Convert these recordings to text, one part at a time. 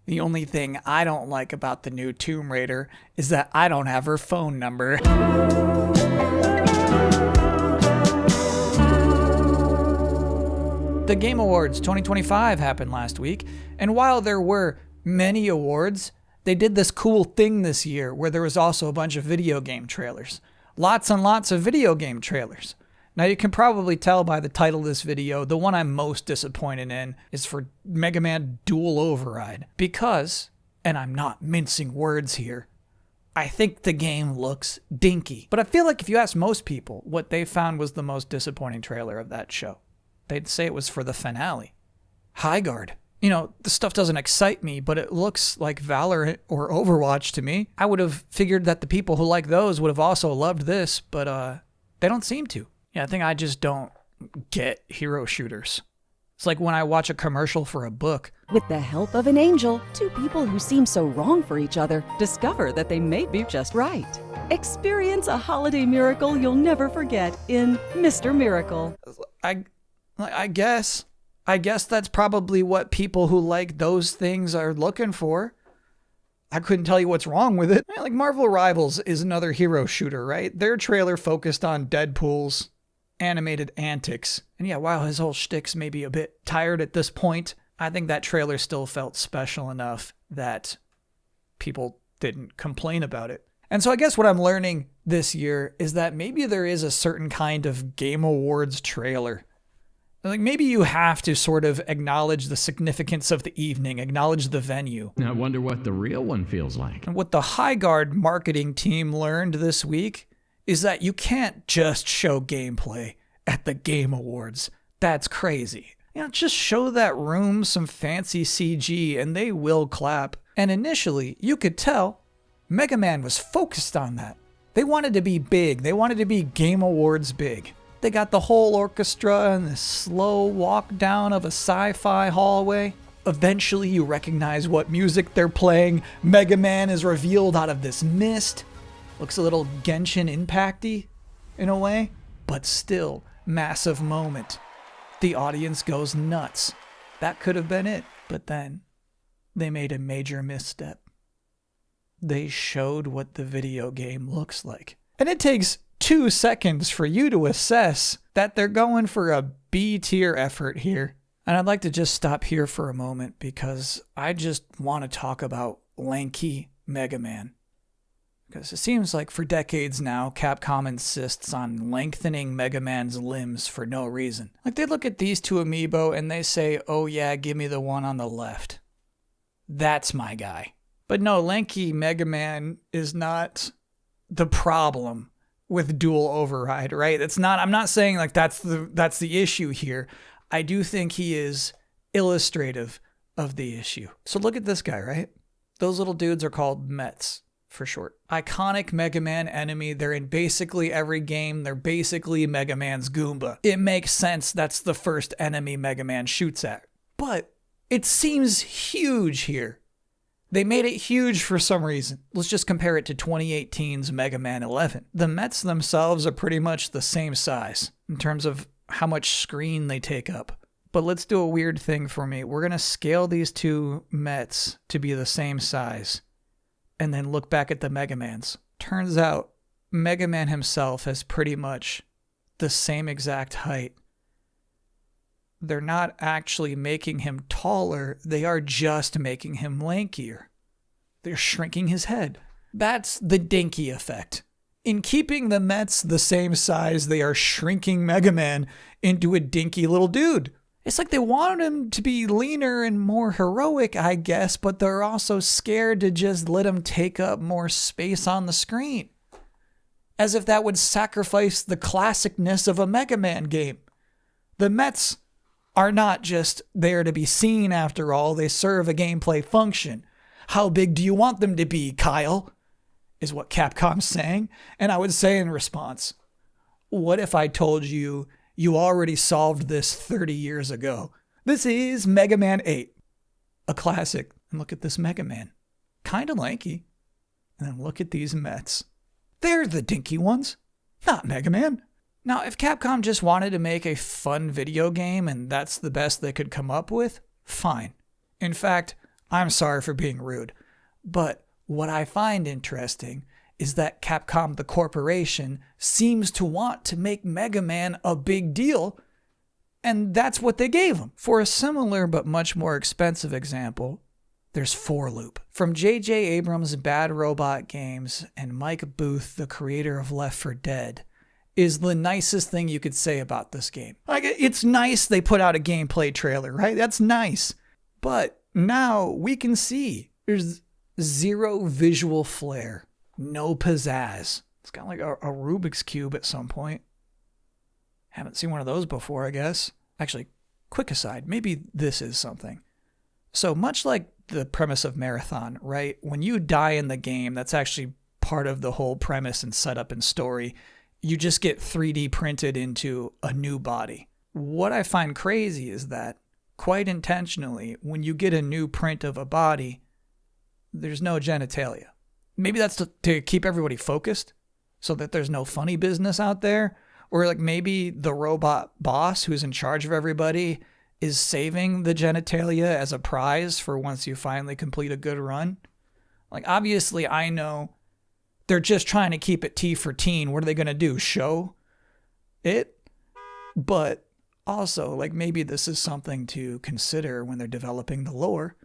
The only thing I don't like about the new Tomb Raider is that I don't have her phone number. The Game Awards 2025 happened last week, and while there were many awards, they did this cool thing this year where there was also a bunch of video game trailers. Lots and lots of video game trailers. Now you can probably tell by the title of this video, the one I'm most disappointed in is for Mega Man Dual Override. Because, and I'm not mincing words here, I think the game looks dinky. But I feel like if you ask most people, what they found was the most disappointing trailer of that show. They'd say it was for the finale. Highguard. You know, the stuff doesn't excite me, but it looks like Valorant or Overwatch to me. I would have figured that the people who like those would have also loved this, but they don't seem to. Yeah, I think I just don't get hero shooters. It's like when I watch a commercial for a book. With the help of an angel, two people who seem so wrong for each other discover that they may be just right. Experience a holiday miracle you'll never forget in Mr. Miracle. I guess that's probably what people who like those things are looking for. I couldn't tell you what's wrong with it. Like Marvel Rivals is another hero shooter, right? Their trailer focused on Deadpool's animated antics. And yeah, while his whole shtick's maybe a bit tired at this point, I think that trailer still felt special enough that people didn't complain about it. And so I guess what I'm learning this year is that maybe there is a certain kind of Game Awards trailer. Like maybe you have to sort of acknowledge the significance of the evening, acknowledge the venue. I wonder what the real one feels like. And what the Highguard marketing team learned this week is that you can't just show gameplay at the Game Awards. That's crazy. You know, just show that room some fancy CG and they will clap. And initially, you could tell Mega Man was focused on that. They wanted to be big. They wanted to be Game Awards big. They got the whole orchestra and this slow walk down of a sci-fi hallway. Eventually, you recognize what music they're playing. Mega Man is revealed out of this mist. Looks a little Genshin Impact-y in a way, but still, massive moment. The audience goes nuts. That could have been it, but then they made a major misstep. They showed what the video game looks like. And it takes 2 seconds for you to assess that they're going for a B-tier effort here. And I'd like to just stop here for a moment because I just want to talk about lanky Mega Man. Because it seems like for decades now, Capcom insists on lengthening Mega Man's limbs for no reason. Like they look at these two amiibo and they say, oh yeah, give me the one on the left. That's my guy. But no, lanky Mega Man is not the problem with dual override, right? It's not, I'm not saying like that's the issue here. I do think he is illustrative of the issue. So look at this guy, right? Those little dudes are called Mets for short. Iconic Mega Man enemy. They're in basically every game. They're basically Mega Man's Goomba. It makes sense that's the first enemy Mega Man shoots at. But it seems huge here. They made it huge for some reason. Let's just compare it to 2018's Mega Man 11. The Mets themselves are pretty much the same size in terms of how much screen they take up. But let's do a weird thing for me. We're going to scale these two Mets to be the same size and then look back at the Mega Mans. Turns out Mega Man himself has pretty much the same exact height. They're not actually making him taller. They are just making him lankier. They're shrinking his head. That's the dinky effect. In keeping the Mets the same size, they are shrinking Mega Man into a dinky little dude. It's like they wanted him to be leaner and more heroic, I guess, but they're also scared to just let him take up more space on the screen. As if that would sacrifice the classicness of a Mega Man game. The Mets are not just there to be seen after all, they serve a gameplay function. How big do you want them to be, Kyle? Is what Capcom's saying. And I would say in response, what if I told you you already solved this 30 years ago? This is Mega Man 8, a classic. And look at this Mega Man. Kind of lanky. And then look at these Mets. They're the dinky ones, not Mega Man. Now, if Capcom just wanted to make a fun video game and that's the best they could come up with, fine. In fact, I'm sorry for being rude. But what I find interesting is that Capcom, the corporation, seems to want to make Mega Man a big deal, and that's what they gave him. For a similar but much more expensive example, there's Forloop. From J.J. Abrams' Bad Robot Games and Mike Booth, the creator of Left 4 Dead, is the nicest thing you could say about this game. Like, it's nice they put out a gameplay trailer, right? That's nice. But now we can see there's zero visual flair, no pizzazz. It's got like a Rubik's Cube at some point. Haven't seen one of those before, I guess. Actually, quick aside, maybe this is something. So much like the premise of Marathon, right? When you die in the game, that's actually part of the whole premise and setup and story. You just get 3D printed into a new body. What I find crazy is that, quite intentionally, when you get a new print of a body, there's no genitalia. Maybe that's to keep everybody focused so that there's no funny business out there. Or like maybe the robot boss who's in charge of everybody is saving the genitalia as a prize for once you finally complete a good run. Like, obviously, I know they're just trying to keep it T for teen. What are they going to do? Show it? But also, like, maybe this is something to consider when they're developing the lore.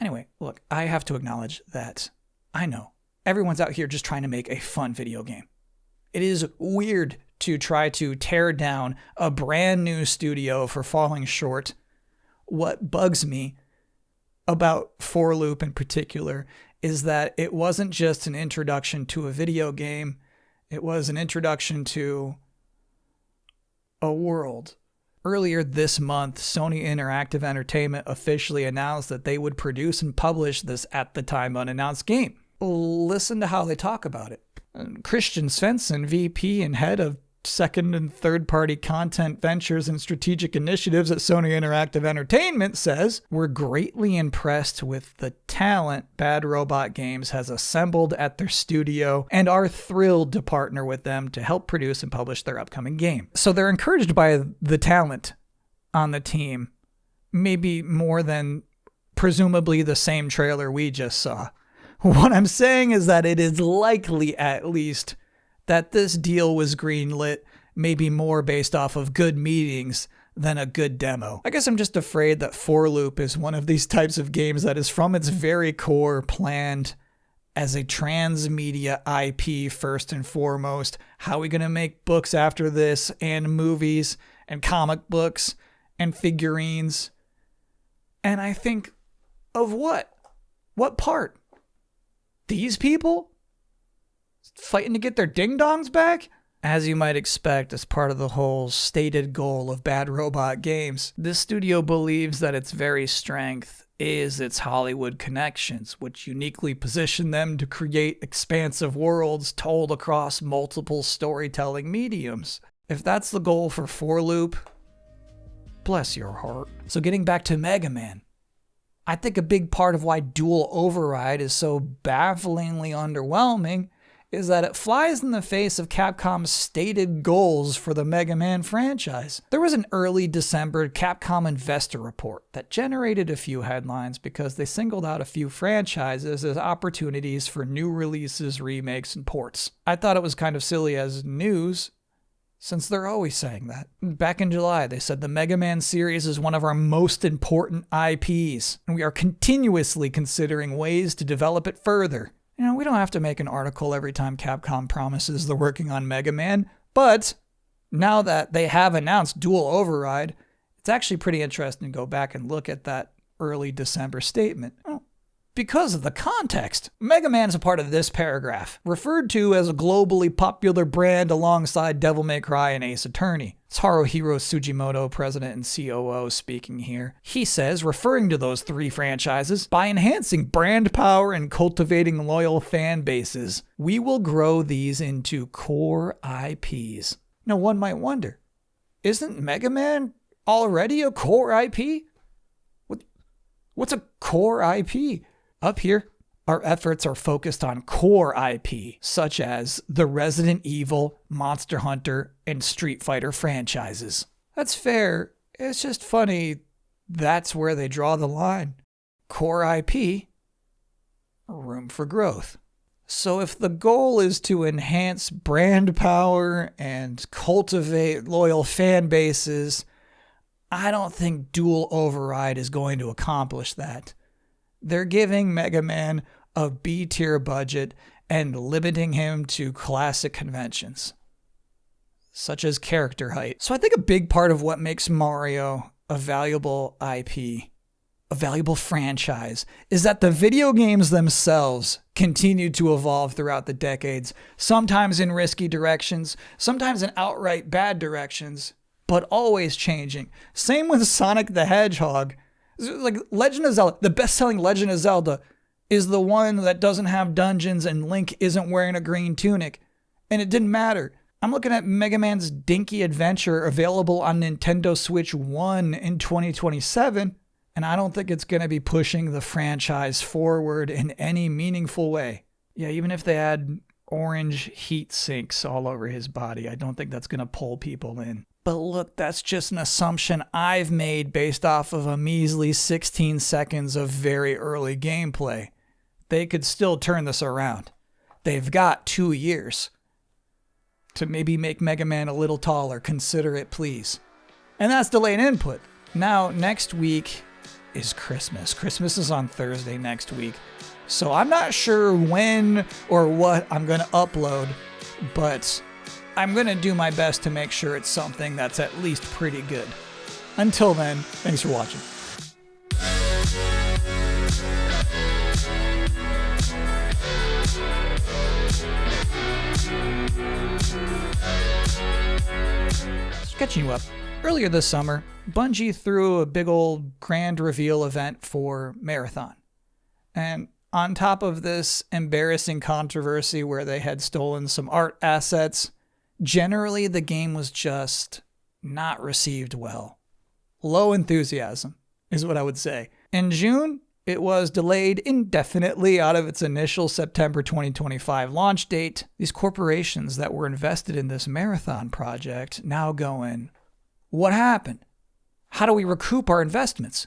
Anyway, look, I have to acknowledge that I know everyone's out here just trying to make a fun video game. It is weird to try to tear down a brand new studio for falling short. What bugs me about Forloop in particular is that it wasn't just an introduction to a video game. It was an introduction to a world. Earlier this month, Sony Interactive Entertainment officially announced that they would produce and publish this at the time unannounced game. Listen to how they talk about it. Christian Svensson, VP and head of second and third party content ventures and strategic initiatives at Sony Interactive Entertainment, says, "We're greatly impressed with the talent Bad Robot Games has assembled at their studio and are thrilled to partner with them to help produce and publish their upcoming game." So they're encouraged by the talent on the team, maybe more than presumably the same trailer we just saw. What I'm saying is that it is likely, at least, that this deal was greenlit, maybe more based off of good meetings than a good demo. I guess I'm just afraid that Forloop is one of these types of games that is from its very core planned as a transmedia IP first and foremost. How are we going to make books after this, and movies, and comic books, and figurines? And I think, of what? What part? These people? Fighting to get their ding-dongs back? As you might expect, as part of the whole stated goal of Bad Robot Games, this studio believes that its very strength is its Hollywood connections, which uniquely position them to create expansive worlds told across multiple storytelling mediums. If that's the goal for Forloop, bless your heart. So getting back to Mega Man, I think a big part of why Dual Override is so bafflingly underwhelming is that it flies in the face of Capcom's stated goals for the Mega Man franchise. There was an early December Capcom investor report that generated a few headlines because they singled out a few franchises as opportunities for new releases, remakes, and ports. I thought it was kind of silly as news, since they're always saying that. Back in July, they said the Mega Man series is one of our most important IPs, and we are continuously considering ways to develop it further. You know, we don't have to make an article every time Capcom promises they're working on Mega Man, but now that they have announced Dual Override, it's actually pretty interesting to go back and look at that early December statement. Well, because of the context. Mega Man is a part of this paragraph, referred to as a globally popular brand alongside Devil May Cry and Ace Attorney. It's Haruhiro Sugimoto, president and COO, speaking here. He says, referring to those three franchises, by enhancing brand power and cultivating loyal fan bases, we will grow these into core IPs. Now, one might wonder, isn't Mega Man already a core IP? What's a core IP? Up here, our efforts are focused on core IP, such as the Resident Evil, Monster Hunter, and Street Fighter franchises. That's fair. It's just funny that's where they draw the line. core IP, room for growth. So if the goal is to enhance brand power and cultivate loyal fan bases, I don't think Dual Override is going to accomplish that. They're giving Mega Man a B-tier budget and limiting him to classic conventions, such as character height. So I think a big part of what makes Mario a valuable IP, a valuable franchise, is that the video games themselves continue to evolve throughout the decades, sometimes in risky directions, sometimes in outright bad directions, but always changing. Same with Sonic the Hedgehog. Like Legend of Zelda, the best-selling Legend of Zelda is the one that doesn't have dungeons and Link isn't wearing a green tunic. And it didn't matter. I'm looking at Mega Man's Dinky Adventure available on Nintendo Switch 1 in 2027, and I don't think it's going to be pushing the franchise forward in any meaningful way. Yeah, even if they add orange heat sinks all over his body, I don't think that's going to pull people in. But look, that's just an assumption I've made based off of a measly 16 seconds of very early gameplay. They could still turn this around. They've got 2 years to maybe make Mega Man a little taller. Consider it, please. And that's delayed input. Now, next week is Christmas. Christmas is on Thursday next week. So I'm not sure when or what I'm going to upload, but I'm going to do my best to make sure it's something that's at least pretty good. Until then, thanks for watching. Sketching you up. Earlier this summer, Bungie threw a big old grand reveal event for Marathon. And on top of this embarrassing controversy where they had stolen some art assets, generally the game was just not received well. Low enthusiasm is what I would say. In June, it was delayed indefinitely out of its initial September 2025 launch date. These corporations that were invested in this Marathon project now going, what happened? How do we recoup our investments?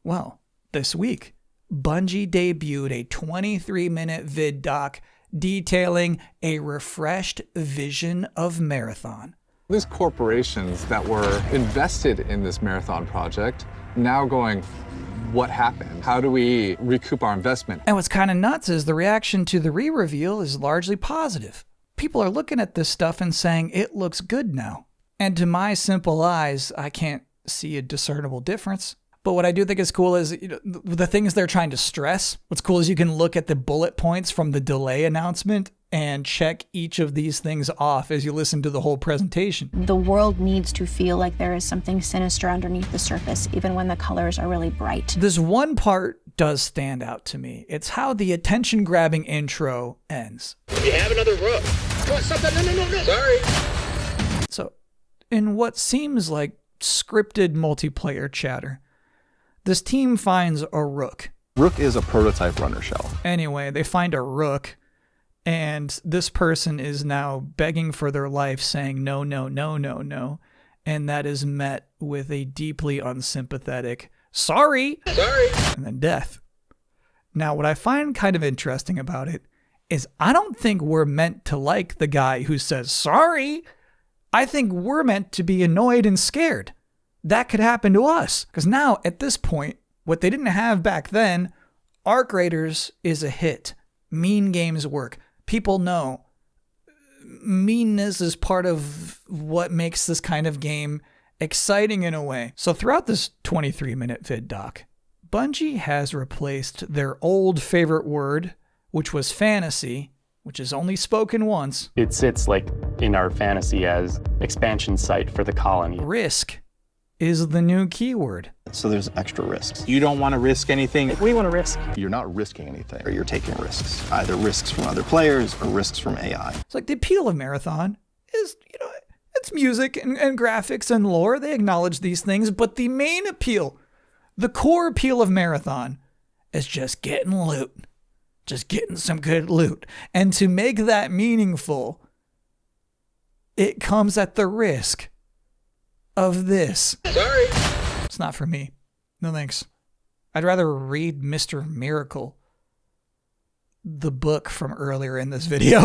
Well, this week, Bungie debuted a 23-minute vid doc detailing a refreshed vision of Marathon. These corporations that were invested in this Marathon project now going, what happened? How do we recoup our investment? And what's kind of nuts is the reaction to the re-reveal is largely positive. People are looking at this stuff and saying it looks good now. And to my simple eyes, I can't see a discernible difference. But what I do think is cool is the things they're trying to stress. What's cool is you can look at the bullet points from the delay announcement and check each of these things off as you listen to the whole presentation. The world needs to feel like there is something sinister underneath the surface, even when the colors are really bright. This one part does stand out to me. It's how the attention-grabbing intro ends. We have another rook. Come on, stop that. No. Sorry. So, in what seems like scripted multiplayer chatter, this team finds a rook. Rook is a prototype runner shell. Anyway, they find a rook, and this person is now begging for their life, saying no, and that is met with a deeply unsympathetic sorry, and then death. Now, what I find kind of interesting about it is I don't think we're meant to like the guy who says sorry. I think we're meant to be annoyed and scared. That could happen to us. Because now, at this point, what they didn't have back then, Arc Raiders is a hit. Mean games work. People know meanness is part of what makes this kind of game exciting in a way. So throughout this 23-minute vid doc, Bungie has replaced their old favorite word, which was fantasy, which is only spoken once. It sits like in our fantasy as expansion site for the colony. Risk is the new keyword. So there's extra risks. You don't want to risk anything. We want to risk. You're not risking anything, or you're taking risks. Either risks from other players or risks from AI. It's like the appeal of Marathon is, it's music and graphics and lore. They acknowledge these things, but the main appeal, the core appeal of Marathon is just getting loot. Just getting some good loot. And to make that meaningful, it comes at the risk of this. Sorry. It's not for me. No thanks. I'd rather read Mr. Miracle, the book from earlier in this video.